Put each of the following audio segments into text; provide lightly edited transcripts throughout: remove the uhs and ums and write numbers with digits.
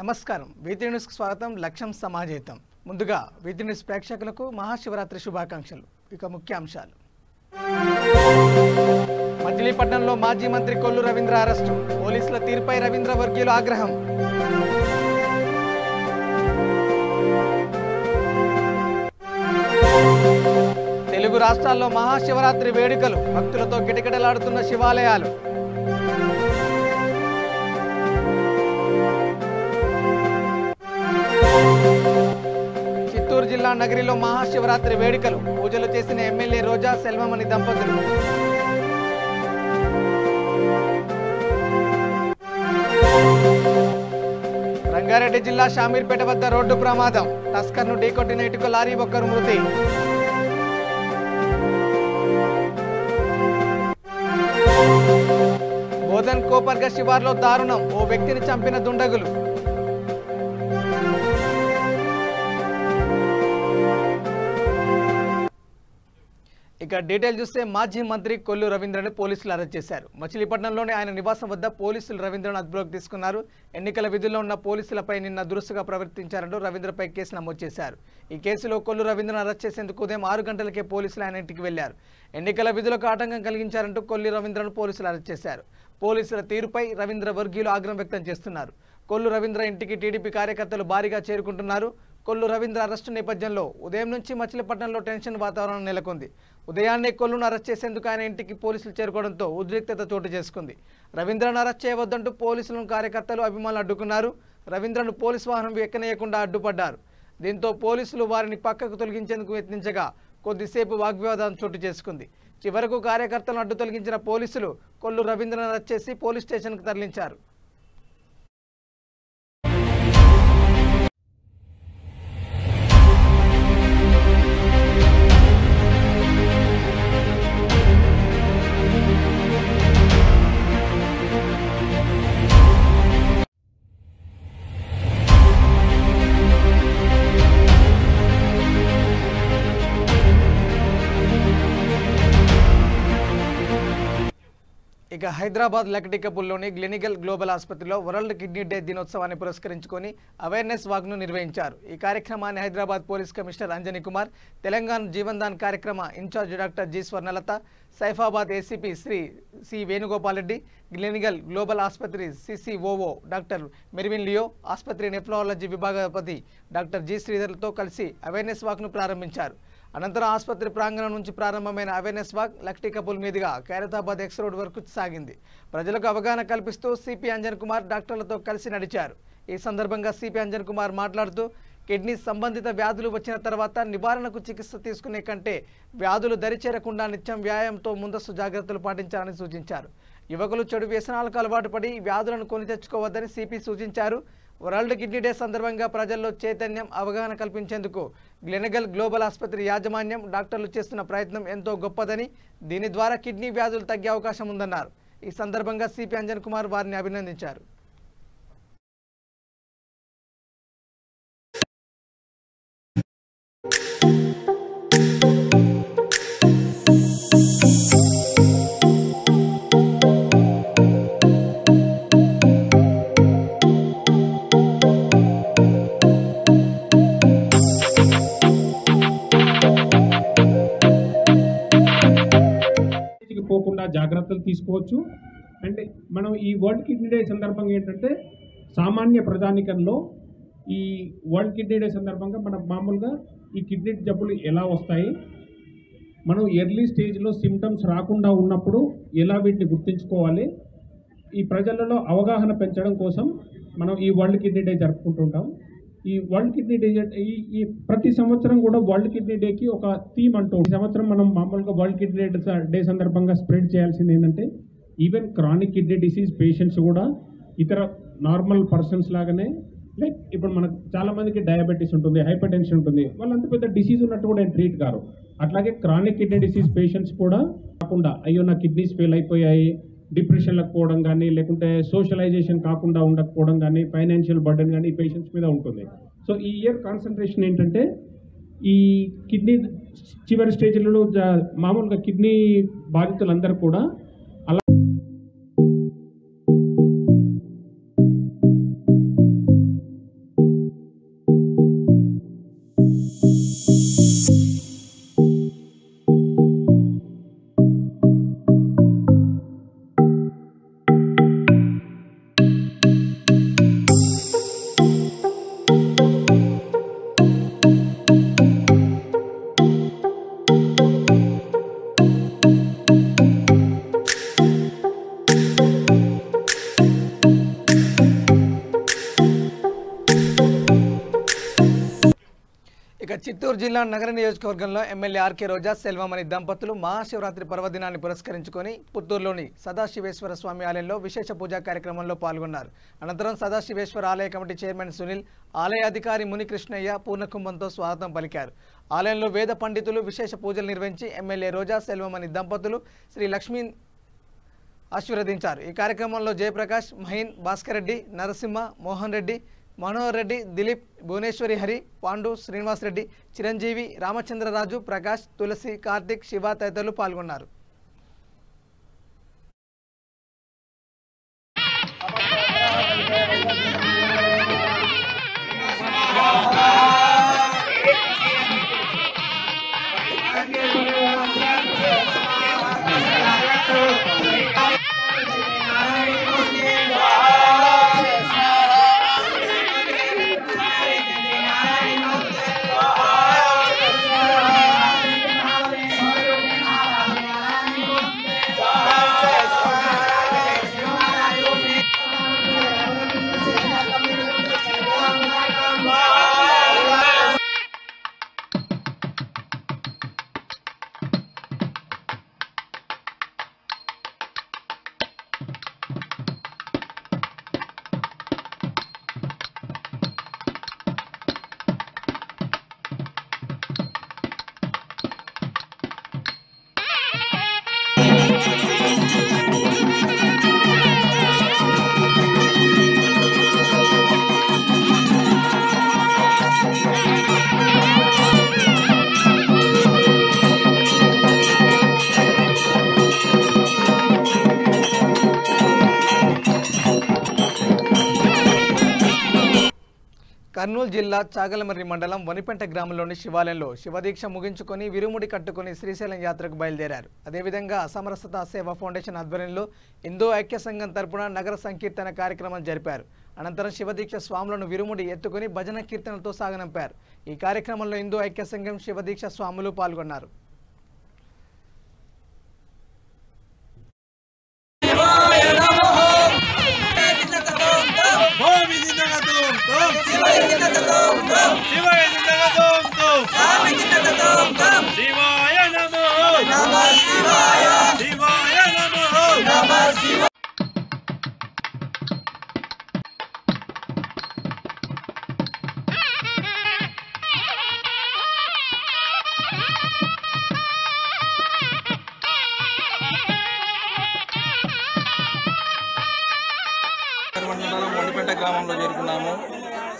నమస్కారం వీతి న్యూస్ కు స్వాగతం లక్ష్యం సమాజేతం ముందుగా వీతి న్యూస్ ప్రేక్షకులకు మహాశివరాత్రి శుభాకాంక్షలు ఇక ముఖ్యాంశాలు మచిలీపట్నంలో మాజీ మంత్రి కొల్లు రవీంద్ర అరెస్టు పోలీసుల తీర్పుపై రవీంద్ర వర్గీయుల ఆగ్రహం తెలుగు రాష్ట్రాల్లో మహాశివరాత్రి వేడుకలు భక్తులతో కిటకిటలాడుతున్న శివాలయాలు చిత్తూరు జిల్లా నగరిలో మహాశివరాత్రి వేడుకలు పూజలు చేసిన ఎమ్మెల్యే రోజా సెల్వమణి దంపతులు రంగారెడ్డి జిల్లా షామీర్పేట వద్ద రోడ్డు ప్రమాదం టస్కర్ను ఢీకొట్టిన ఇటుక లారీ ఒక్కరు మృతి బోధన్ కోపర్గ శివార్లో దారుణం ఓ వ్యక్తిని చంపిన దుండగులు ఇక డీటెయిల్ చూస్తే మాజీ మంత్రి కొల్లు రవీంద్రను పోలీసులు అరెస్ట్ చేశారు. మచిలీపట్నంలోని ఆయన నివాసం వద్ద పోలీసులు రవీంద్రను అదుపులోకి తీసుకున్నారు. ఎన్నికల విధుల్లో ఉన్న పోలీసులపై నిన్న దురుసుగా ప్రవర్తించారంటూ రవీంద్రపై కేసు నమోదు చేశారు. ఈ కేసులో కొల్లు రవీంద్రను అరెస్ట్ చేసేందుకు ఉదయం 6 గంటలకే పోలీసులు ఆయన ఇంటికి వెళ్లారు. ఎన్నికల విధులకు ఆటంకం కలిగించారంటూ కొల్లు రవీంద్రను పోలీసులు అరెస్ట్ చేశారు. పోలీసుల తీరుపై రవీంద్ర వర్గీయులు ఆగ్రహం వ్యక్తం చేస్తున్నారు. కొల్లు రవీంద్ర ఇంటికి టీడీపీ కార్యకర్తలు భారీగా చేరుకుంటున్నారు. కొల్లు రవీంద్ర అరెస్టు నేపథ్యంలో ఉదయం నుంచి మచిలీపట్నంలో టెన్షన్ వాతావరణం నెలకొంది. ఉదయాన్నే కొల్లును అరెస్ట్ చేసేందుకు ఆయన ఇంటికి పోలీసులు చేరుకోవడంతో ఉద్రిక్తత చోటు చేసుకుంది. రవీంద్రను అరెస్ట్ చేయవద్దంటూ పోలీసులను కార్యకర్తలు అభిమానులు అడ్డుకున్నారు. రవీంద్రను పోలీసు వాహనం ఎక్కనీయకుండా అడ్డుపడ్డారు. దీంతో పోలీసులు వారిని పక్కకు తొలగించేందుకు యత్నించగా కొద్దిసేపు వాగ్వివాదం చోటు చేసుకుంది. చివరకు కార్యకర్తలను అడ్డు తొలగించిన పోలీసులు కొల్లు రవీంద్రను అరెస్ట్ చేసి పోలీస్ స్టేషన్కు తరలించారు. ఇక హైదరాబాద్ లక్డికపుల్లోని గ్లెనిగల్ గ్లోబల్ ఆసుపత్రిలో వరల్డ్ కిడ్నీ డే దినోత్సవాన్ని పురస్కరించుకొని అవేర్నెస్ వాక్ను నిర్వహించారు. ఈ కార్యక్రమాన్ని హైదరాబాద్ పోలీస్ కమిషనర్ అంజనీ కుమార్, తెలంగాణ జీవన్దాన్ కార్యక్రమ in charge doctor G Swarnalatha, Saifabad ACP Shri C Venugopal Reddy, Gleneagles global ఆసుపత్రి సిసిఓఓ డాక్టర్ మెర్విన్ లియో, ఆసుపత్రి నెఫ్రాలజీ విభాగాధిపతి డాక్టర్ జి శ్రీధర్లతో కలిసి అవేర్నెస్ వాక్ను ప్రారంభించారు. అనంతరం ఆసుపత్రి ప్రాంగణం నుంచి ప్రారంభమైన అవేర్నెస్ వాక్ లక్డికపుల్ మీదుగా ఖైరతాబాద్ ఎక్స్ రోడ్ వరకు సాగింది. ప్రజలకు అవగాహన కల్పిస్తూ సిపి అంజన్ కుమార్ డాక్టర్లతో కలిసి నడిచారు. ఈ సందర్భంగా సిపి అంజన్ కుమార్ మాట్లాడుతూ కిడ్నీ సంబంధిత వ్యాధులు వచ్చిన తర్వాత నివారణకు చికిత్స తీసుకునే కంటే వ్యాధులు దరిచేరకుండా నిత్యం వ్యాయామంతో ముందస్తు జాగ్రత్తలు పాటించాలని సూచించారు. యువకులు చెడు వ్యసనాలకు అలవాటు పడి వ్యాధులను కొని తెచ్చుకోవద్దని సిపి సూచించారు. వరల్డ్ కిడ్నీ డే సందర్భంగా ప్రజల్లో చైతన్యం, అవగాహన కల్పించేందుకు గ్లెనిగల్ గ్లోబల్ ఆసుపత్రి యాజమాన్యం, డాక్టర్లు చేస్తున్న ప్రయత్నం ఎంతో గొప్పదని, దీని ద్వారా కిడ్నీ వ్యాధులు తగ్గే అవకాశం ఉందన్నారు. ఈ సందర్భంగా సిపి అంజన్ కుమార్ వారిని అభినందించారు. పోకుండా జాగ్రత్తలు తీసుకోవచ్చు. అంటే మనం ఈ వరల్డ్ కిడ్నీ డే సందర్భంగా ఏంటంటే సామాన్య ప్రజానికంలో ఈ వరల్డ్ కిడ్నీ డే సందర్భంగా మనం మామూలుగా ఈ కిడ్నీ జబ్బులు ఎలా వస్తాయి, మనం ఎర్లీ స్టేజ్లో సిమ్టమ్స్ రాకుండా ఉన్నప్పుడు ఎలా వీటిని గుర్తుంచుకోవాలి, ఈ ప్రజలలో అవగాహన పెంచడం కోసం మనం ఈ వరల్డ్ కిడ్నీ డే జరుపుకుంటుంటాం. ఈ వరల్డ్ కిడ్నీ డే ఈ ప్రతి సంవత్సరం కూడా వరల్డ్ కిడ్నీ డేకి ఒక థీమ్ అంటూ ఈ సంవత్సరం మనం మామూలుగా వరల్డ్ కిడ్నీ డే సందర్భంగా స్ప్రెడ్ చేయాల్సింది ఏంటంటే even chronic kidney disease patients కూడా ఇతర నార్మల్ పర్సన్స్ లాగానే, లైక్ ఇప్పుడు మనకు చాలామందికి డయాబెటీస్ ఉంటుంది, హైపర్ టెన్షన్ ఉంటుంది, వాళ్ళంత పెద్ద డిసీజ్ ఉన్నట్టు కూడా ట్రీట్ కారు. అట్లాగే క్రానిక్ కిడ్నీ డిసీజ్ పేషెంట్స్ కూడా కాకుండా అయ్యో నా కిడ్నీస్ ఫెయిల్ అయిపోయాయి, డిప్రెషన్లకు పోవడం కానీ, లేకుంటే సోషలైజేషన్ కాకుండా ఉండకపోవడం కానీ, ఫైనాన్షియల్ బర్డెన్ కానీ ఈ పేషెంట్స్ మీద ఉంటుంది. సో ఈ ఇయర్ కాన్సన్ట్రేషన్ ఏంటంటే ఈ కిడ్నీ చివరి స్టేజ్లలో మామూలుగా కిడ్నీ బాధితులందరూ కూడా చిత్తూరు జిల్లా నగర నియోజకవర్గంలో ఎమ్మెల్యే ఆర్కే రోజా సెల్వమణి దంపతులు మహాశివరాత్రి పర్వదినాన్ని పురస్కరించుకొని పుత్తూరులోని సదాశివేశ్వర స్వామి ఆలయంలో విశేష పూజా కార్యక్రమంలో పాల్గొన్నారు. అనంతరం సదాశివేశ్వర ఆలయ కమిటీ చైర్మన్ సునీల్, ఆలయ అధికారి మునికృష్ణయ్య పూర్ణకుంభంతో స్వాగతం పలికారు. ఆలయంలో వేద పండితులు విశేష పూజలు నిర్వహించి ఎమ్మెల్యే రోజా సెల్వమణి దంపతులు శ్రీ లక్ష్మీ ఆశీర్వదించారు. ఈ కార్యక్రమంలో జయప్రకాష్, మహీన్, భాస్కర్ రెడ్డి, నరసింహ, మోహన్ రెడ్డి, మనోహర్ రెడ్డి, దిలీప్, భువనేశ్వరి, హరి, పాండు, శ్రీనివాస్ రెడ్డి, చిరంజీవి, రామచంద్రరాజు, ప్రకాష్, తులసి, కార్తిక్, శివ తదితరులు పాల్గొన్నారు. కర్నూలు జిల్లా చాగలమర్రి మండలం వనిపెంట గ్రామంలోని శివాలయంలో శివదీక్ష ముగించుకొని విరుముడి కట్టుకుని శ్రీశైలం యాత్రకు బయలుదేరారు. అదేవిధంగా అసమరసత సేవా ఫౌండేషన్ ఆధ్వర్యంలో హిందూ ఐక్య సంఘం తరపున నగర సంకీర్తన కార్యక్రమం జరిపారు. అనంతరం శివదీక్ష స్వాములను విరుముడి ఎత్తుకుని భజన కీర్తనలతో సాగనంపారు. ఈ కార్యక్రమంలో హిందూ ఐక్య సంఘం శివదీక్ష స్వాములు పాల్గొన్నారు. వనిపెంట గ్రామంలో చేరుకున్నాము.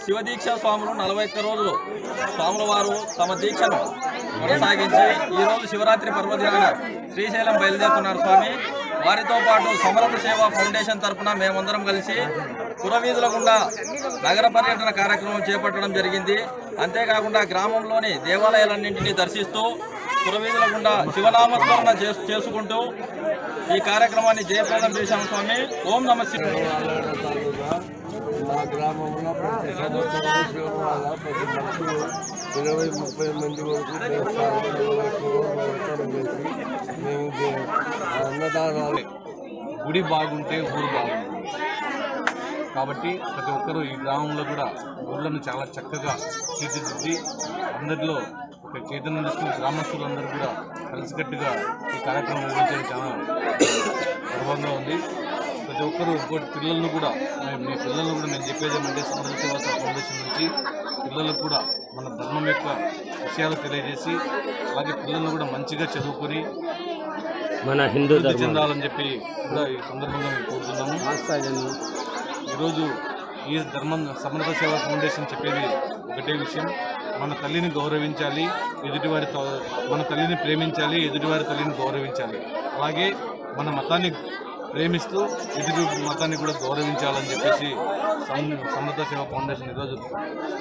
శివదీక్ష స్వాములు 41 రోజులు స్వాముల వారు తమ దీక్షను కొనసాగించి ఈరోజు శివరాత్రి పర్వదినాన శ్రీశైలం బయలుదేరుతున్నారు స్వామి. వారితో పాటు సమరత సేవా ఫౌండేషన్ తరఫున మేమందరం కలిసి పురవీధుల గుండా నగర పర్యటన కార్యక్రమం చేపట్టడం జరిగింది. అంతేకాకుండా గ్రామంలోని దేవాలయాలన్నింటినీ దర్శిస్తూ పురవీధుల గుండా శివనామస్మరణ చేసుకుంటూ ఈ కార్యక్రమాన్ని జయప్రదం చేశాము స్వామి. ఓం నమ శివాయ. మా గ్రామంలో ప్రతి సంవత్సరం శివమాల ప్రతి భక్తులు 20-30 మంది వరకు దేవస్థానం చేసి మేము అన్నదానాలు. గుడి బాగుంటే ఊరు బాగుంటుంది కాబట్టి ప్రతి ఒక్కరూ ఈ గ్రామంలో కూడా ఊళ్ళను చాలా చక్కగా తీర్చిదిద్ది అందరిలో ఒక చైతన్యం తీసుకుని గ్రామస్తులందరూ కూడా కలిసికట్టుగా ఈ కార్యక్రమం నిర్వహించడం చాలా గర్వంగా ఉంది. ప్రతి ఒక్కరూ ఇంకోటి పిల్లలను కూడా మీ పిల్లలను కూడా నేను చెప్పేది ఏమంటే సమరత సేవా ఫౌండేషన్ నుంచి పిల్లలకు కూడా మన ధర్మం యొక్క విషయాలు తెలియజేసి అలాగే పిల్లలను కూడా మంచిగా చదువుకొని మన హిందూ అభివృద్ధి చెందాలని చెప్పి కూడా ఈ సందర్భంగా మేము కోరుతున్నాము. ఈరోజు ఈ సమరత సేవా ఫౌండేషన్ చెప్పేది ఒకటే విషయం, మన తల్లిని గౌరవించాలి, మన తల్లిని ప్రేమించాలి, ఎదుటివారి తల్లిని గౌరవించాలి. అలాగే మన మతాన్ని ప్రేమిస్తూ ఎదుటి మతాన్ని కూడా గౌరవించాలని చెప్పేసి సమరత సేవా ఫౌండేషన్ ఈరోజు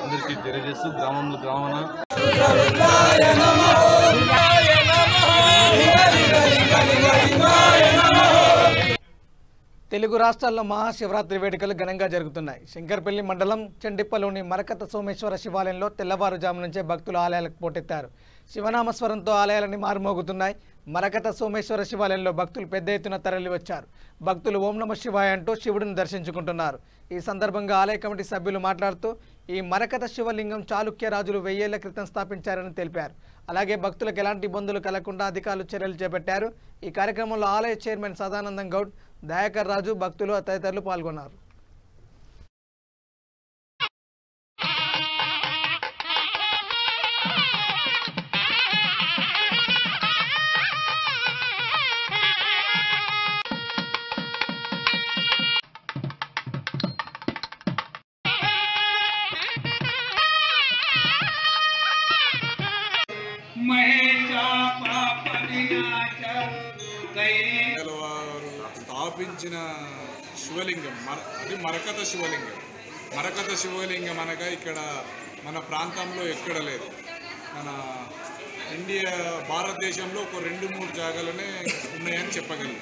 అందరికీ తెలియజేస్తూ గ్రామాన తెలుగు రాష్ట్రాల్లో మహాశివరాత్రి వేడుకలు ఘనంగా జరుగుతున్నాయి. శంకర్పల్లి మండలం చెండిప్పలోని మరకత సోమేశ్వర శివాలయంలో తెల్లవారుజాము నుంచే భక్తులు ఆలయాలకు పోటెత్తారు. శివనామస్వరంతో ఆలయాలన్నీ మారుమోగుతున్నాయి. మరకత సోమేశ్వర శివాలయంలో భక్తులు పెద్ద ఎత్తున తరలివచ్చారు. భక్తులు ఓం నమః శివాయ అంటూ శివుడిని దర్శించుకుంటున్నారు. ఈ సందర్భంగా ఆలయ కమిటీ సభ్యులు మాట్లాడుతూ ఈ మరకత శివలింగం చాళుక్య రాజులు 1000 ఏళ్ల క్రితం స్థాపించారని తెలిపారు. అలాగే భక్తులకు ఎలాంటి ఇబ్బందులు కలగకుండా అధికారులు చర్యలు చేపట్టారు. ఈ కార్యక్రమంలో ఆలయ చైర్మన్ సదానందం గౌడ్, దయాకర్ రాజు, భక్తులు తదితరులు పాల్గొన్నారు. వారు స్థాపించిన శివలింగం అది మరకత శివలింగం. మరకత శివలింగం అనగా ఇక్కడ మన ప్రాంతంలో ఎక్కడ లేదు. మన భారతదేశంలో ఒక 2-3 జాగాలనే ఉన్నాయని చెప్పగలం.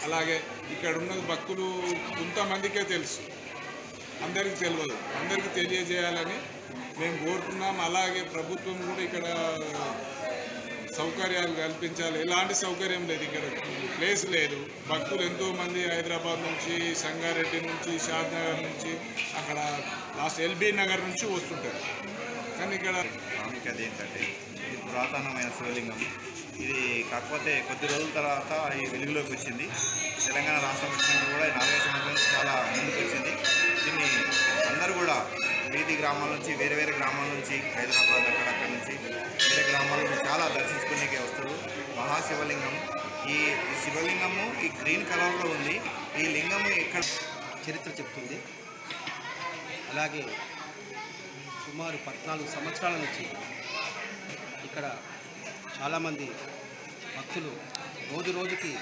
అలాగే ఇక్కడ ఉన్న భక్తులు కొంతమందికే తెలుసు, అందరికీ తెలియదు. అందరికీ తెలియజేయాలని మేము కోరుతున్నాం. అలాగే ప్రభుత్వం కూడా ఇక్కడ సౌకర్యాలు కల్పించాలి. ఎలాంటి సౌకర్యం లేదు, ఇక్కడ ప్లేస్ లేదు. భక్తులు ఎంతోమంది హైదరాబాద్ నుంచి, సంగారెడ్డి నుంచి, షాద్నగర్ నుంచి, అక్కడ లాస్ట్ ఎల్బీ నగర్ నుంచి వస్తుంటారు. కానీ ఇక్కడ ప్రాముఖ్యత ఏంటంటే ఇది పురాతనమైన శివలింగం. ఇది కాకపోతే కొద్ది రోజుల తర్వాత ఈ వెలుగులోకి వచ్చింది. తెలంగాణ రాష్ట్రం వచ్చినప్పుడు కూడా ఈ 40 సంవత్సరాల నుంచి చాలా ముందుకు వచ్చింది. దీన్ని అందరూ కూడా వీధి గ్రామాల నుంచి, వేరే వేరే గ్రామాల నుంచి, హైదరాబాద్ అక్కడక్కడ నుంచి వేరే గ్రామాల నుంచి చాలా దర్శించుకునేకే వస్తారు. మహాశివలింగం, ఈ శివలింగము ఈ గ్రీన్ కలర్లో ఉంది. ఈ లింగము ఎక్కడ చరిత్ర చెప్తుంది. అలాగే సుమారు 14 సంవత్సరాల నుంచి ఇక్కడ చాలామంది భక్తులు రోజు రోజుకి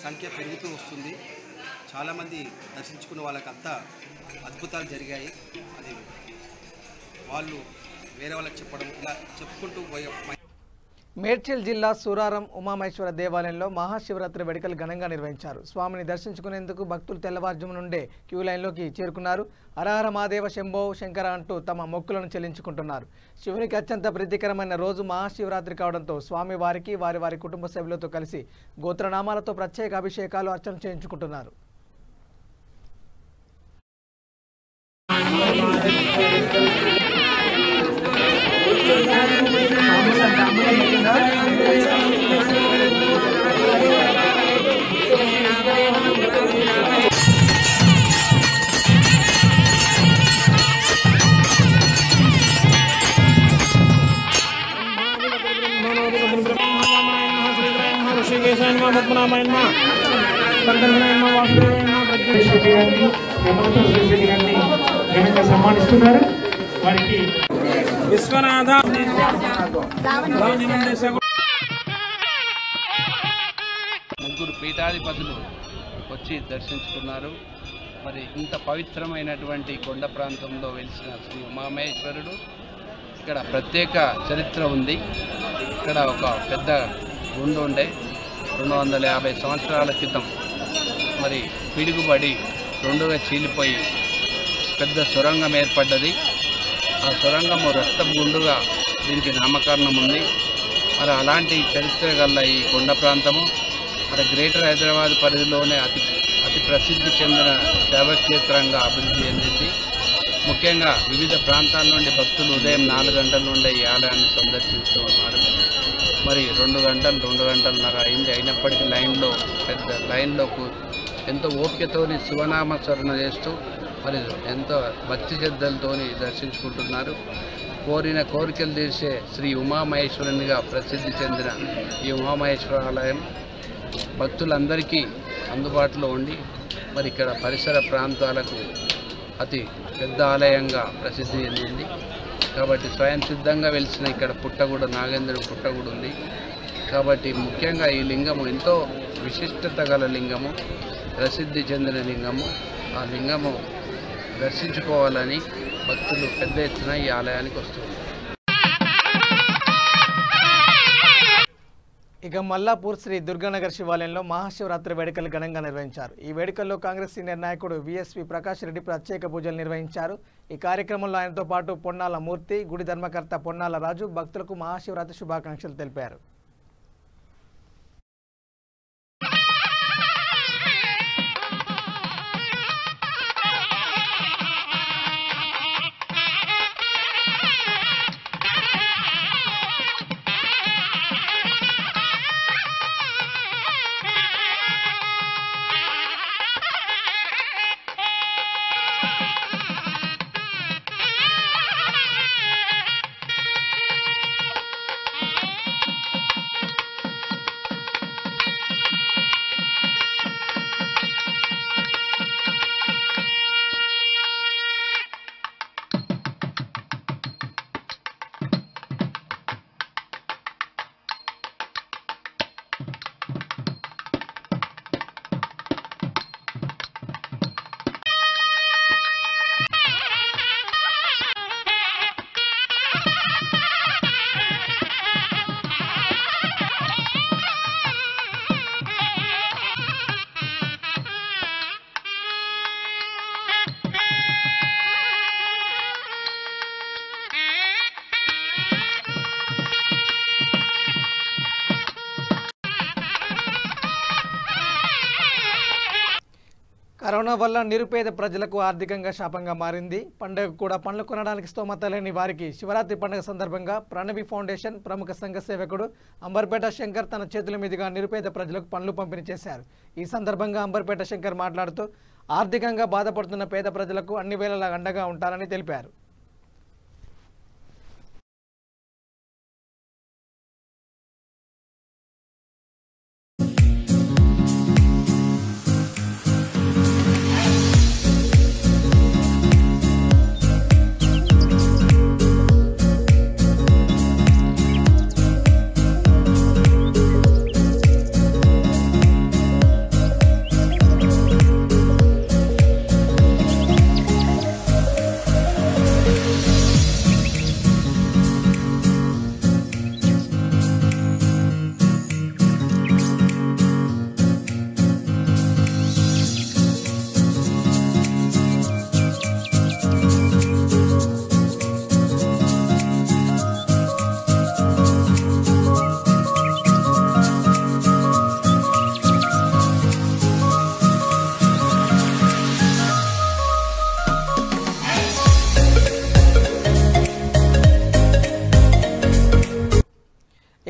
సంఖ్య పెరుగుతూ వస్తుంది. చాలామంది దర్శించుకున్న వాళ్ళకంతా అద్భుతాలు జరిగాయి. అది వాళ్ళు వేరే వాళ్ళకి చెప్పడం, ఇలా చెప్పుకుంటూ మేడ్చల్ జిల్లా సూరారం ఉమామహేశ్వర దేవాలయంలో మహాశివరాత్రి వేడుకలు ఘనంగా నిర్వహించారు. స్వామిని దర్శించుకునేందుకు భక్తులు తెల్లవారుజాము నుండే క్యూ లైన్లోకి చేరుకున్నారు. హరహర మహాదేవ శంభో శంకర అంటూ తమ మొక్కులను చెల్లించుకుంటున్నారు. శివునికి అత్యంత ప్రీతికరమైన రోజు మహాశివరాత్రి కావడంతో స్వామి వారికి వారి కుటుంబ సభ్యులతో కలిసి గోత్రనామాలతో ప్రత్యేక అభిషేకాలు, అర్చన చేయించుకుంటున్నారు. సన్మానిస్తున్నారు. వారికి విశ్వనాథ ముగ్గురు పీఠాధిపతులు వచ్చి దర్శించుకున్నారు. మరి ఇంత పవిత్రమైనటువంటి కొండ ప్రాంతంలో వెలిసిన శ్రీ ఉమామహేశ్వరుడు, ఇక్కడ ప్రత్యేక చరిత్ర ఉంది. ఇక్కడ ఒక పెద్ద గుండు ఉండే 250 సంవత్సరాల క్రితం మరి పిడుగుబడి రెండుగా చీలిపోయి పెద్ద సొరంగం ఏర్పడ్డది. ఆ సొరంగము రక్తపు గుండుగా దీనికి నామకరణం ఉంది. మరి అలాంటి చరిత్ర గల ఈ కొండ ప్రాంతము మరి గ్రేటర్ హైదరాబాద్ పరిధిలోనే అతి ప్రసిద్ధి చెందిన శైవక్షేత్రంగా అభివృద్ధి చెందింది. ముఖ్యంగా వివిధ ప్రాంతాల నుండి భక్తులు ఉదయం 4 గంటల నుండి ఈ ఆలయాన్ని సందర్శిస్తూ ఉన్నారు. మరి 2 గంటలు 2 గంటలన్నర అయింది. అయినప్పటికీ పెద్ద లైన్లో ఎంతో ఓపికతోని శివనామస్మరణ చేస్తూ మరి ఎంతో భక్తి శ్రద్ధలతో దర్శించుకుంటున్నారు. కోరిన కోరికలు తీర్చే శ్రీ ఉమామహేశ్వరునిగా ప్రసిద్ధి చెందిన ఈ ఉమామహేశ్వర ఆలయం భక్తులందరికీ అందుబాటులో ఉండి మరి ఇక్కడ పరిసర ప్రాంతాలకు అతి పెద్ద ఆలయంగా ప్రసిద్ధి చెందింది. కాబట్టి స్వయం సిద్ధంగా వెలిసిన ఇక్కడ పుట్టగూడ నాగేంద్రుడి పుట్టగూడ ఉంది. కాబట్టి ముఖ్యంగా ఈ లింగము ఎంతో విశిష్టత గల లింగము, ప్రసిద్ధి చెందిన లింగము. ఆ లింగము దర్శించుకోవాలని భక్తులు పెద్ద ఎత్తున ఈ ఆలయానికి వస్తున్నారు. ఇక మల్లాపూర్ శ్రీ దుర్గానగర్ శివాలయంలో మహాశివరాత్రి వేడుకలు ఘనంగా నిర్వహించారు. ఈ వేడుకల్లో కాంగ్రెస్ సీనియర్ నాయకుడు విఎస్వి ప్రకాష్ రెడ్డి ప్రత్యేక పూజలు నిర్వహించారు. ఈ కార్యక్రమంలో ఆయనతో పాటు పొన్నాల మూర్తి, గుడి ధర్మకర్త పొన్నాల రాజు భక్తులకు మహాశివరాత్రి శుభాకాంక్షలు తెలిపారు. కరోనా వల్ల నిరుపేద ప్రజలకు ఆర్థికంగా శాపంగా మారింది. పండుగ కూడా పండ్లు కొనడానికి స్తోమత లేని వారికి శివరాత్రి పండుగ సందర్భంగా ప్రణవి ఫౌండేషన్ ప్రముఖ సంఘ సేవకుడు అంబర్పేట శంకర్ తన చేతుల మీదుగా నిరుపేద ప్రజలకు పండ్లు పంపిణీ చేశారు. ఈ సందర్భంగా అంబర్పేట శంకర్ మాట్లాడుతూ ఆర్థికంగా బాధపడుతున్న పేద ప్రజలకు అన్ని వేళలా అండగా ఉంటారని తెలిపారు.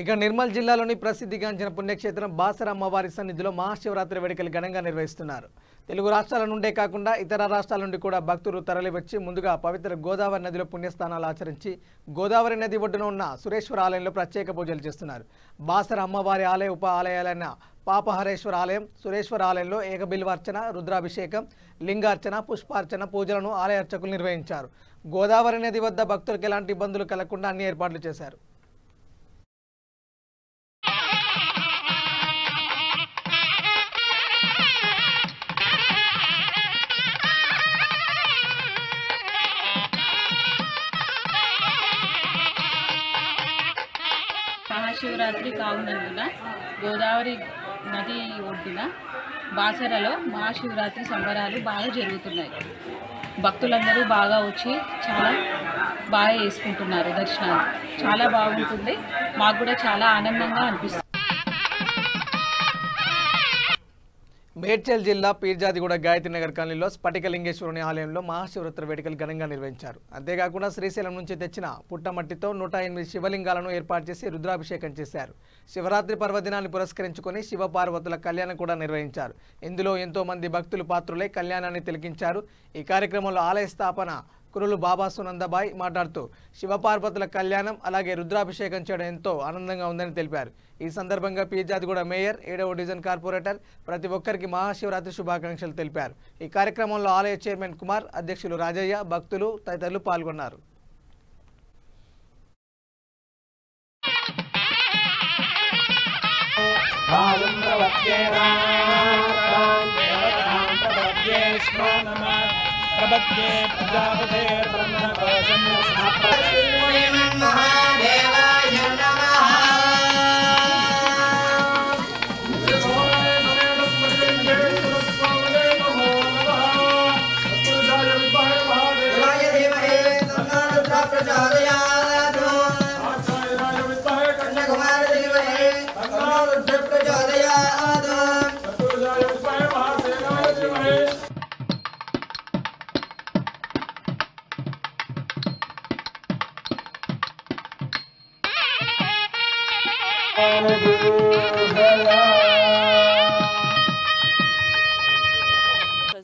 ఇక నిర్మల్ జిల్లాలోని ప్రసిద్ధిగాంచిన పుణ్యక్షేత్రం బాసర అమ్మవారి సన్నిధిలో మహాశివరాత్రి వేడుకలు ఘనంగా నిర్వహిస్తున్నారు. తెలుగు రాష్ట్రాల నుండే కాకుండా ఇతర రాష్ట్రాల నుండి కూడా భక్తులు తరలివచ్చి ముందుగా పవిత్ర గోదావరి నదిలో పుణ్యస్నానాలు ఆచరించి గోదావరి నది ఒడ్డున ఉన్న సురేశ్వర ఆలయంలో ప్రత్యేక పూజలు చేస్తున్నారు. బాసర అమ్మవారి ఆలయ ఉప ఆలయాలైన పాపహరేశ్వర ఆలయం, సురేశ్వర ఆలయంలో ఏకబిల్వార్చన, రుద్రాభిషేకం, లింగార్చన, పుష్పార్చన పూజలను ఆలయ అర్చకులు నిర్వహించారు. గోదావరి నది వద్ద భక్తులకు ఎలాంటి ఇబ్బందులు కలగకుండా అన్ని ఏర్పాట్లు చేశారు. మహాశివరాత్రి కావునందున గోదావరి నది ఒడ్డున బాసరలో మహాశివరాత్రి సంబరాలు బాగా జరుగుతున్నాయి. భక్తులందరూ బాగా వచ్చి చాలా బాగా చేసుకుంటున్నారు. దర్శనాలు చాలా బాగుంటుంది. మాకు కూడా చాలా ఆనందంగా అనిపిస్తుంది. మేడ్చల్ జిల్లా పీర్జాదిగూడ గాయత్రీనగర్ కాలనీలో స్ఫటికలింగేశ్వరుని ఆలయంలో మహాశివరాత్రి వేడుకలు ఘనంగా నిర్వహించారు. అంతేకాకుండా శ్రీశైలం నుంచి తెచ్చిన పుట్టమట్టితో 108 శివలింగాలను ఏర్పాటు చేసి రుద్రాభిషేకం చేశారు. శివరాత్రి పర్వదినాన్ని పురస్కరించుకొని శివపార్వతుల కళ్యాణం కూడా నిర్వహించారు. ఇందులో ఎంతో మంది భక్తులు పాత్రులై కళ్యాణాన్ని తిలకించారు. ఈ కార్యక్రమంలో ఆలయ స్థాపన కురులు బాబా సునందబాయ్ మాట్లాడుతూ శివపార్వతుల కళ్యాణం అలాగే రుద్రాభిషేకం చేయడం ఎంతో ఆనందంగా ఉందని తెలిపారు. ఈ సందర్భంగా పీర్జాదిగూడ మేయర్, 7వ డివిజన్ కార్పొరేటర్ ప్రతి ఒక్కరికి మహాశివరాత్రి శుభాకాంక్షలు తెలిపారు. ఈ కార్యక్రమంలో ఆలయ చైర్మన్ కుమార్, అధ్యక్షులు రాజయ్య, భక్తులు తదితరులు పాల్గొన్నారు. प्रबध्ये प्रजापते ब्रह्मकोशं महादेवाय नमः।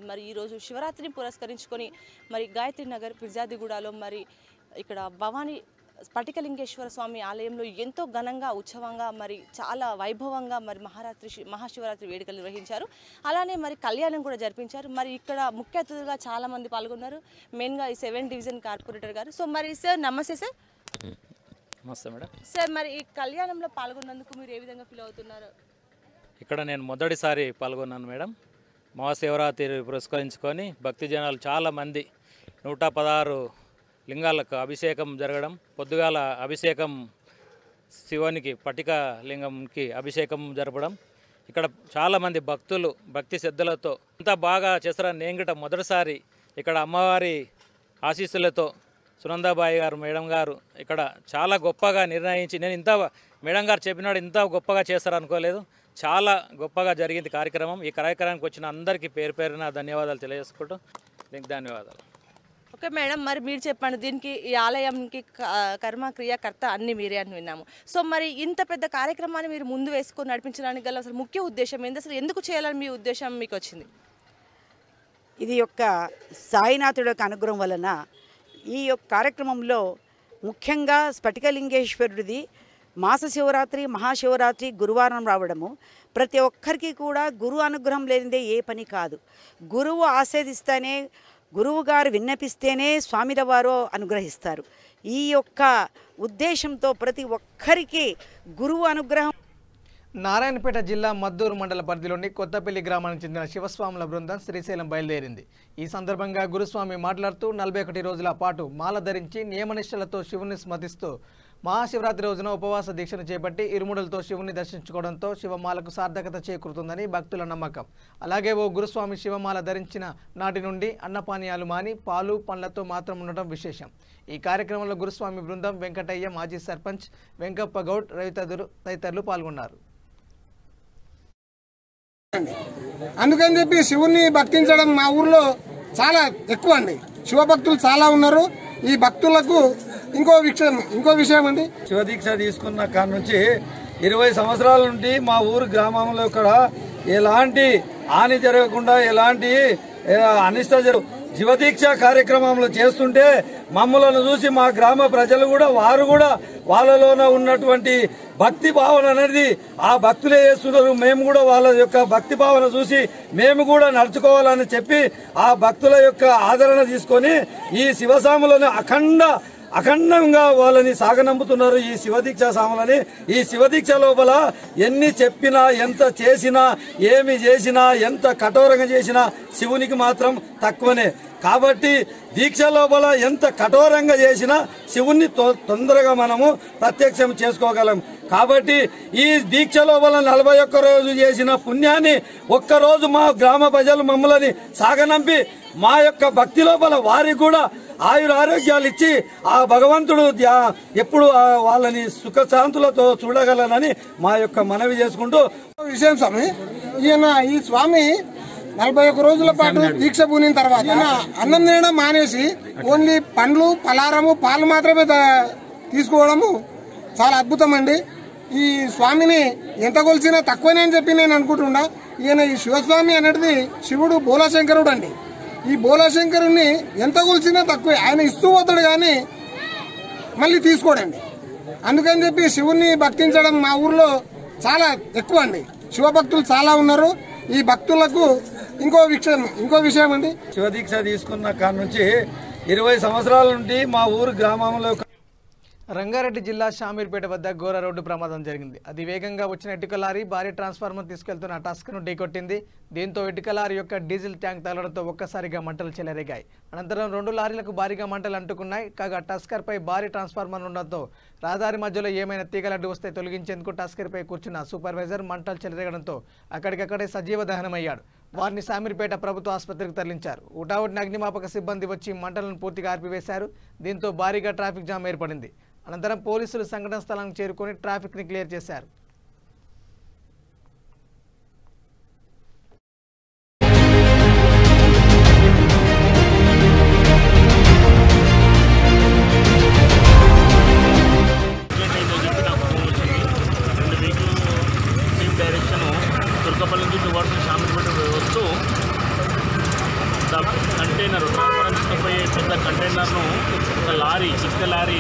మరి ఈరోజు శివరాత్రిని పురస్కరించుకొని మరి గాయత్రి నగర్ ఫిర్జాదిగూడలో మరి ఇక్కడ భవానీ స్ఫటికలింగేశ్వర స్వామి ఆలయంలో ఎంతో ఘనంగా ఉత్సవంగా మరి చాలా వైభవంగా మరి మహాశివరాత్రి వేడుకలు నిర్వహించారు. అలానే మరి కళ్యాణం కూడా జరిపించారు. మరి ఇక్కడ ముఖ్య అతిథులుగా చాలామంది పాల్గొన్నారు. మెయిన్గా ఈ 7వ డివిజన్ కార్పొరేటర్ గారు. సో మరి సార్ నమస్తే సార్. నమస్తే మేడం. సార్ మరి ఈ కళ్యాణంలో పాల్గొన్నందుకు మీరు ఏ విధంగా ఫీల్ అవుతున్నారు? ఇక్కడ నేను మొదటిసారి పాల్గొన్నాను మేడం. మహాశివరాత్రి పురస్కరించుకొని భక్తి జనాలు చాలామంది 116 లింగాలకు అభిషేకం జరగడం, పొద్దుగాల అభిషేకం శివునికి పటిక లింగంకి అభిషేకం జరపడం, ఇక్కడ చాలామంది భక్తులు భక్తి శ్రద్ధలతో ఇంత బాగా చేస్తారని నేను కూడా మొదటిసారి ఇక్కడ అమ్మవారి ఆశీస్సులతో సునందాబాయి గారు మేడం గారు ఇక్కడ చాలా గొప్పగా నిర్ణయించి, నేను ఇంత మేడం గారు చెప్పినాడు ఇంత గొప్పగా చేస్తారు అనుకోలేదు. చాలా గొప్పగా జరిగింది కార్యక్రమం. ఈ కార్యక్రమానికి వచ్చిన అందరికీ పేరు పేరున ధన్యవాదాలు తెలియజేసుకుంటూ దీనికి ధన్యవాదాలు. ఓకే మేడం, మరి మీరు చెప్పండి, దీనికి ఈ ఆలయంకి కర్మ క్రియాకర్త అన్ని మీరే అని విన్నాము. సో మరి ఇంత పెద్ద కార్యక్రమాన్ని మీరు ముందు వేసుకొని నడిపించడానికి గల అసలు ముఖ్య ఉద్దేశం ఏంటి? అసలు ఎందుకు చేయాలని మీ ఉద్దేశం మీకు వచ్చింది? ఇది యొక్క సాయినాథుడి యొక్క అనుగ్రహం వలన ఈ యొక్క కార్యక్రమంలో ముఖ్యంగా స్ఫటికలింగేశ్వరుడిది మాస శివరాత్రి మహాశివరాత్రి గురువారం రావడము ప్రతి ఒక్కరికి కూడా గురువు అనుగ్రహం లేనిదే ఏ పని కాదు. గురువు ఆశీర్వదిస్తేనే, గురువు గారు విన్నపిస్తేనే స్వామివారు అనుగ్రహిస్తారు. ఈ యొక్క ఉద్దేశంతో ప్రతి ఒక్కరికి గురువు అనుగ్రహం. నారాయణపేట జిల్లా మద్దూరు మండల పరిధిలోని కొత్తపల్లి గ్రామానికి చెందిన శివస్వాముల బృందం శ్రీశైలం బయలుదేరింది. ఈ సందర్భంగా గురుస్వామి మాట్లాడుతూ 41 రోజుల పాటు మాల ధరించి నియమనిష్టలతో శివుని స్మరిస్తూ మహాశివరాత్రి రోజున ఉపవాస దీక్షను చేపట్టి ఇరుముడులతో శివుని దర్శించుకోవడంతో శివమాలకు సార్థకత చేకూరుతుందని భక్తుల నమ్మకం. అలాగే ఓ గురుస్వామి శివమాల ధరించిన నాటి నుండి అన్నపానీయాలు మాని పాలు పండ్లతో మాత్రం ఉండటం విశేషం. ఈ కార్యక్రమంలో గురుస్వామి బృందం వెంకటయ్య, మాజీ సర్పంచ్ వెంకప్ప గౌడ్ తదితరులు పాల్గొన్నారు. అందుకని చెప్పి శివుణ్ణి భక్తించడం మా ఊర్లో చాలా ఎక్కువ అండి. శివభక్తులు చాలా ఉన్నారు. ఈ భక్తులకు ఇంకో విషయం అండి, శివదీక్ష తీసుకున్న కాడ నుంచి 20 సంవత్సరాల నుండి మా ఊరు గ్రామంలో ఇక్కడ ఎలాంటి హాని జరగకుండా ఎలాంటి అనిష్ట శివదీక్ష కార్యక్రమంలో చేస్తుంటే మమ్మలను చూసి మా గ్రామ ప్రజలు కూడా వారు కూడా వాళ్ళలోన ఉన్నటువంటి భక్తి భావన అనేది ఆ భక్తులే చేస్తున్నారు. మేము కూడా వాళ్ళ యొక్క భక్తి భావన చూసి మేము కూడా నడుచుకోవాలని చెప్పి ఆ భక్తుల యొక్క ఆదరణ తీసుకొని ఈ శివస్వాములను అఖండంగా వాళ్ళని సాగనంపుతున్నారు. ఈ శివదీక్ష స్వాములని ఈ శివదీక్ష లోపల ఎన్ని చెప్పినా, ఎంత చేసినా, ఏమి చేసినా, ఎంత కఠోరంగా చేసినా శివునికి మాత్రం తక్కువనే. కాబట్టి దీక్ష లోపల ఎంత కఠోరంగా చేసినా శివుణ్ణి తొందరగా మనము ప్రత్యక్షం చేసుకోగలం. కాబట్టి ఈ దీక్ష లోపల 41 రోజు చేసిన పుణ్యాన్ని ఒక్కరోజు మా గ్రామ ప్రజలు మమ్మల్ని సాగనంపి మా యొక్క భక్తి లోపల వారికి కూడా ఆయురారోగ్యాలు ఇచ్చి ఆ భగవంతుడు ఎప్పుడు వాళ్ళని సుఖశాంతులతో చూడగలనని మా యొక్క మనవి చేసుకుంటూ విషయం స్వామి, ఈ స్వామి 41 రోజుల పాటు దీక్ష పూనిన తర్వాత అన్నం తినడం మానేసి ఓన్లీ పండ్లు, పలారము, పాలు మాత్రమే తీసుకోవడము చాలా అద్భుతం అండి. ఈ స్వామిని ఎంత కొలిసినా తక్కువనే అని చెప్పి నేను అనుకుంటున్నా. ఈ శివస్వామి అనేది శివుడు బోలాశంకరుడు అండి. ఈ బోలాశంకరుణ్ణి ఎంత కొలిసినా తక్కువే. ఆయన ఇస్తూ పోతాడు కానీ మళ్ళీ తీసుకోడండి. అందుకని చెప్పి శివుణ్ణి భక్తించడం మా ఊర్లో చాలా ఎక్కువ అండి. శివభక్తులు చాలా ఉన్నారు. ఈ భక్తులకు ఇంకో విషయం అండి, శివదీక్ష తీసుకున్న కాడ నుంచి 20 సంవత్సరాల నుండి మా ఊరు గ్రామంలో రంగారెడ్డి జిల్లా షామీర్పేట వద్ద ఘోర రోడ్డు ప్రమాదం జరిగింది. అది వేగంగా వచ్చిన ఇటుక లారీ భారీ ట్రాన్స్ఫార్మర్ తీసుకెళ్తున్న టస్కర్ను ఢీకొట్టింది. దీంతో ఇటుక లారీ యొక్క డీజిల్ ట్యాంక్ తగలడంతో ఒక్కసారిగా మంటలు చెలరేగాయి. అనంతరం 2 లారీలకు భారీగా మంటలు అంటుకున్నాయి. కాగా టస్కర్పై భారీ ట్రాన్స్ఫార్మర్ ఉండడంతో రహదారి మధ్యలో ఏమైనా తీగలడ్డు వస్తే తొలగించేందుకు టస్కర్పై కూర్చున్న సూపర్వైజర్ మంటలు చెలరేగడంతో అక్కడికక్కడే సజీవ దహనమయ్యాడు. వారిని షామీర్పేట ప్రభుత్వ ఆసుపత్రికి తరలించారు. ఉటావుటిన అగ్నిమాపక సిబ్బంది వచ్చి మంటలను పూర్తిగా ఆర్పివేశారు. దీంతో భారీగా ట్రాఫిక్ జామ్ ఏర్పడింది. అనంతరం పోలీసులు సంఘటన స్థలానికి చేరుకొని ట్రాఫిక్ని క్లియర్ చేశారు. తుర్కపల్లి నుంచి టువర్డ్స్ షామీర్పేట వస్తూ కంటైనర్ ట్రాన్స్ఫార్మర్ తీసుకుపోయే పెద్ద కంటైనర్ను ఒక లారీ, ఇసుక లారీ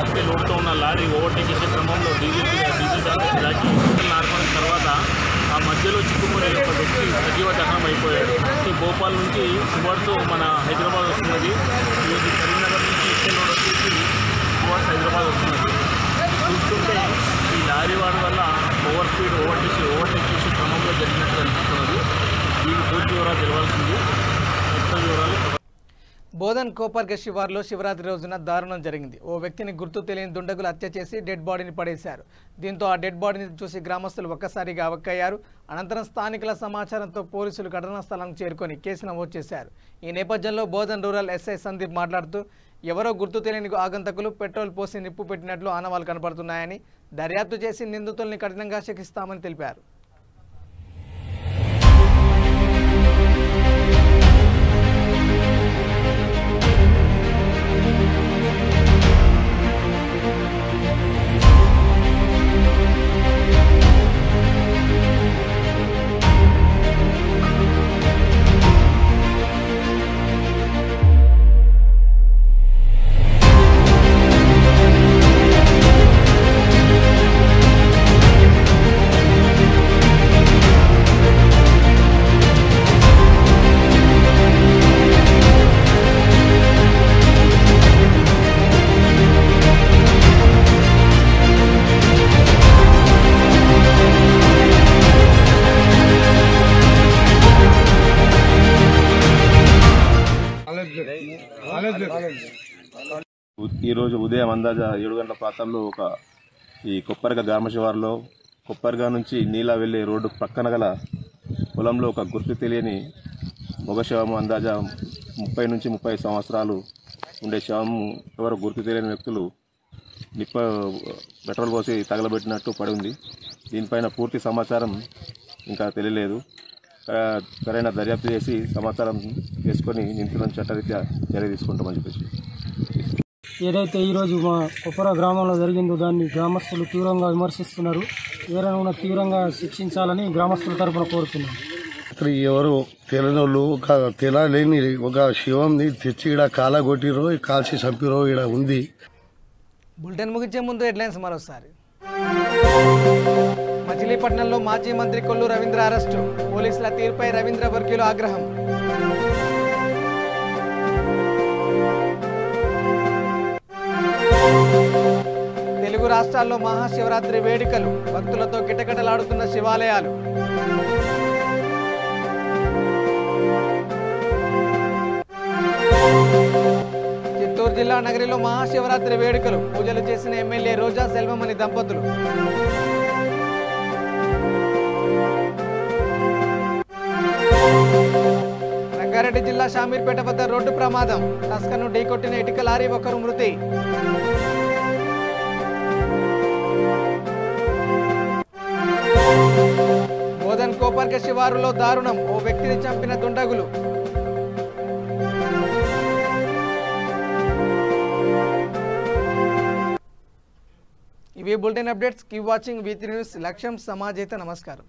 ఇసుక లోడ్తో ఉన్న లారీ ఓవర్టేక్ చేసే క్రమంలో డీజిల్ దాకి నార్మల్ తర్వాత ఆ మధ్యలో చిక్కుకునే ఒక వ్యక్తి సజీవ దహనం అయిపోయాడు. ఈ భోపాల్ నుంచి టువర్డ్స్ మన హైదరాబాద్ వస్తున్నది. ఇది కరీంనగర్ నుంచి ఇసుక లోడ్ వచ్చేసి టువర్డ్స్ హైదరాబాద్ వస్తున్నది. చూస్తుంటే ఈ లారీ వాడి వల్ల ఓవర్టేక్ చేసే క్రమంలో జరిగినట్టు అనిపిస్తున్నది. దీని పూర్తి వివరాలు తెలవాల్సింది. బోధన్ కోపర్గ శివార్లో శివరాత్రి రోజున దారుణం జరిగింది. ఓ వ్యక్తిని గుర్తు తెలియని దుండగులు హత్య చేసి డెడ్ బాడీని పడేశారు. దీంతో ఆ డెడ్ బాడీని చూసి గ్రామస్తులు ఒక్కసారిగా అవక్కయ్యారు. అనంతరం స్థానికుల సమాచారంతో పోలీసులు ఘటనా స్థలానికి చేరుకొని కేసు నమోదు చేశారు. ఈ నేపథ్యంలో బోధన్ రూరల్ ఎస్ఐ సందీప్ మాట్లాడుతూ ఎవరో గుర్తు తెలియని ఆగంతకులు పెట్రోల్ పోసి నిప్పు పెట్టినట్లు ఆనవాళ్లు కనపడుతున్నాయని, దర్యాప్తు చేసి నిందితుల్ని కఠినంగా శిక్షిస్తామని తెలిపారు. ఈరోజు ఉదయం అందాజ 7 గంటల ప్రాంతంలో ఈ కొప్పర్గ గ్రామ శివారులో కొప్పర్గ నుంచి నీలా వెళ్ళే రోడ్డు పక్కన గల పొలంలో ఒక గుర్తు తెలియని మగ శవము అందాజ 30 నుంచి 35 సంవత్సరాలు ఉండే శవము ఎవరు గుర్తు తెలియని వ్యక్తులు పెట్రోల్ పోసి తగలబెట్టినట్టు పడి ఉంది. దీనిపైన పూర్తి సమాచారం ఇంకా తెలియలేదు. సరైన దర్యాప్తు చేసి సమాచారం చేసుకొని నిందితులను చట్టరీత్యా చర్య తీసుకుంటామని చెప్పేసి. ఏదైతే ఈరోజు మా కొప్పర గ్రామంలో జరిగిందో దాన్ని గ్రామస్తులు తీవ్రంగా విమర్శిస్తున్నారు. ఎవరైనా తీవ్రంగా శిక్షించాలని గ్రామస్తుల తరఫున కోరుతున్నారు. ఎవరు తెలియనోళ్ళు తెలలేని ఒక శివంని తెచ్చి ఇక్కడ కాలగొట్టిరో కాల్చి చంపిరో ఇక్కడ ఉంది. బులెటిన్ ముగించే ముందు హెడ్లైన్స్ మరోసారి. మచిలీపట్నంలో మాజీ మంత్రి కొల్లు రవీంద్ర అరెస్టు, పోలీసుల తీరుపై రవీంద్ర వర్గీయుల ఆగ్రహం. తెలుగు రాష్ట్రాల్లో మహాశివరాత్రి వేడుకలు, భక్తులతో కిటకిటలాడుతున్న శివాలయాలు. చిత్తూరు జిల్లా నగరిలో మహాశివరాత్రి వేడుకలు, పూజలు చేసిన ఎమ్మెల్యే రోజా సెల్వమణి దంపతులు. రంగారెడ్డి జిల్లా షామీర్పేట వద్ద రోడ్డు ప్రమాదం, టస్కర్ను ఢీకొట్టిన ఇటుక లారీ, ఒకరు మృతి. బోధన్ కోపర్గ శివారులో దారుణం, ఓ వ్యక్తిని చంపిన దుండగులు. ఇవి bulletin updates. Keep watching V3 news. లక్ష్యం సమాజేత. నమస్కారం.